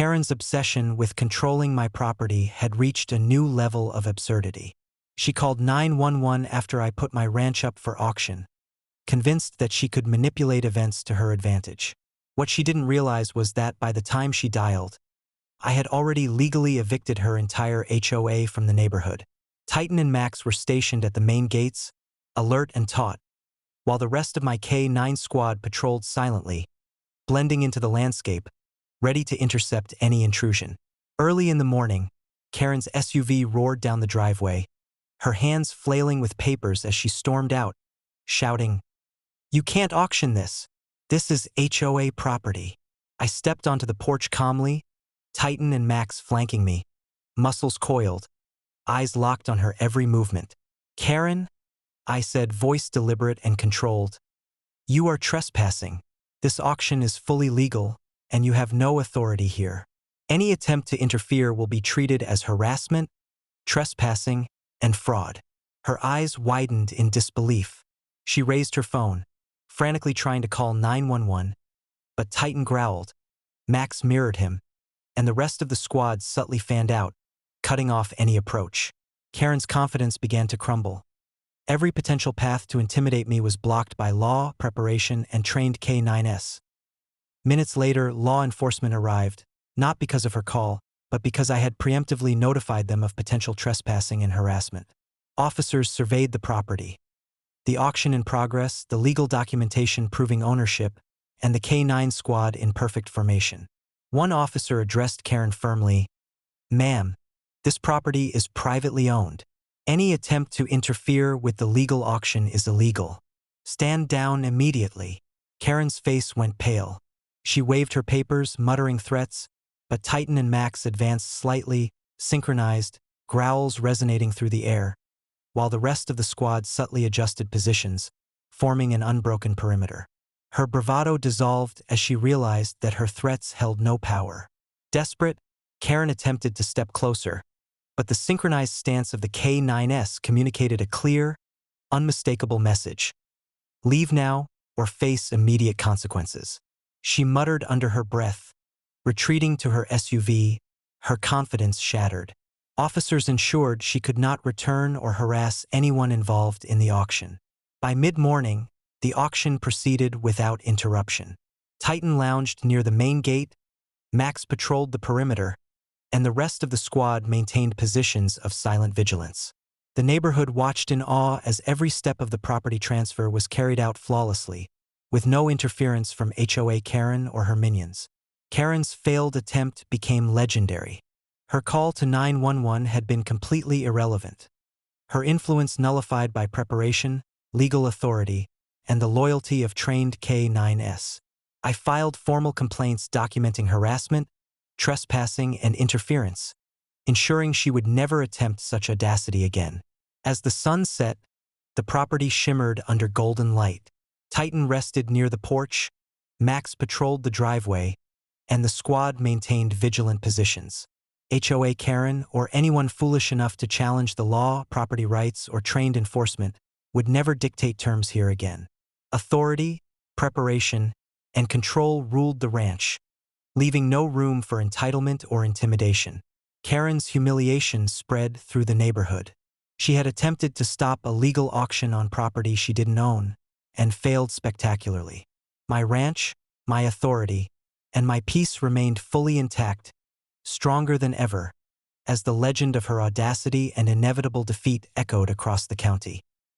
Karen's obsession with controlling my property had reached a new level of absurdity. She called 911 after I put my ranch up for auction, convinced that she could manipulate events to her advantage. What she didn't realize was that by the time she dialed, I had already legally evicted her entire HOA from the neighborhood. Titan and Max were stationed at the main gates, alert and taut, while the rest of my K-9 squad patrolled silently, blending into the landscape, ready to intercept any intrusion. Early in the morning, Karen's SUV roared down the driveway, her hands flailing with papers as she stormed out, shouting, "You can't auction this. This is HOA property." I stepped onto the porch calmly, Titan and Max flanking me, muscles coiled, eyes locked on her every movement. "Karen," I said, voice deliberate and controlled, "you are trespassing. This auction is fully legal, and you have no authority here. Any attempt to interfere will be treated as harassment, trespassing, and fraud." Her eyes widened in disbelief. She raised her phone, frantically trying to call 911, but Titan growled. Max mirrored him, and the rest of the squad subtly fanned out, cutting off any approach. Karen's confidence began to crumble. Every potential path to intimidate me was blocked by law, preparation, and trained K-9s. Minutes later, law enforcement arrived, not because of her call, but because I had preemptively notified them of potential trespassing and harassment. Officers surveyed the property. The auction in progress, the legal documentation proving ownership, and the K-9 squad in perfect formation. One officer addressed Karen firmly, "Ma'am, this property is privately owned. Any attempt to interfere with the legal auction is illegal. Stand down immediately." Karen's face went pale. She waved her papers, muttering threats, but Titan and Max advanced slightly, synchronized, growls resonating through the air, while the rest of the squad subtly adjusted positions, forming an unbroken perimeter. Her bravado dissolved as she realized that her threats held no power. Desperate, Karen attempted to step closer, but the synchronized stance of the K-9s communicated a clear, unmistakable message. "Leave now or face immediate consequences." She muttered under her breath, retreating to her SUV, her confidence shattered. Officers ensured she could not return or harass anyone involved in the auction. By mid-morning, the auction proceeded without interruption. Titan lounged near the main gate, Max patrolled the perimeter, and the rest of the squad maintained positions of silent vigilance. The neighborhood watched in awe as every step of the property transfer was carried out flawlessly, with no interference from HOA Karen or her minions. Karen's failed attempt became legendary. Her call to 911 had been completely irrelevant. Her influence nullified by preparation, legal authority, and the loyalty of trained K-9s. I filed formal complaints documenting harassment, trespassing, and interference, ensuring she would never attempt such audacity again. As the sun set, the property shimmered under golden light. Titan rested near the porch, Max patrolled the driveway, and the squad maintained vigilant positions. HOA Karen, or anyone foolish enough to challenge the law, property rights, or trained enforcement, would never dictate terms here again. Authority, preparation, and control ruled the ranch, leaving no room for entitlement or intimidation. Karen's humiliation spread through the neighborhood. She had attempted to stop a legal auction on property she didn't own, and failed spectacularly. My ranch, my authority, and my peace remained fully intact, stronger than ever, as the legend of her audacity and inevitable defeat echoed across the county.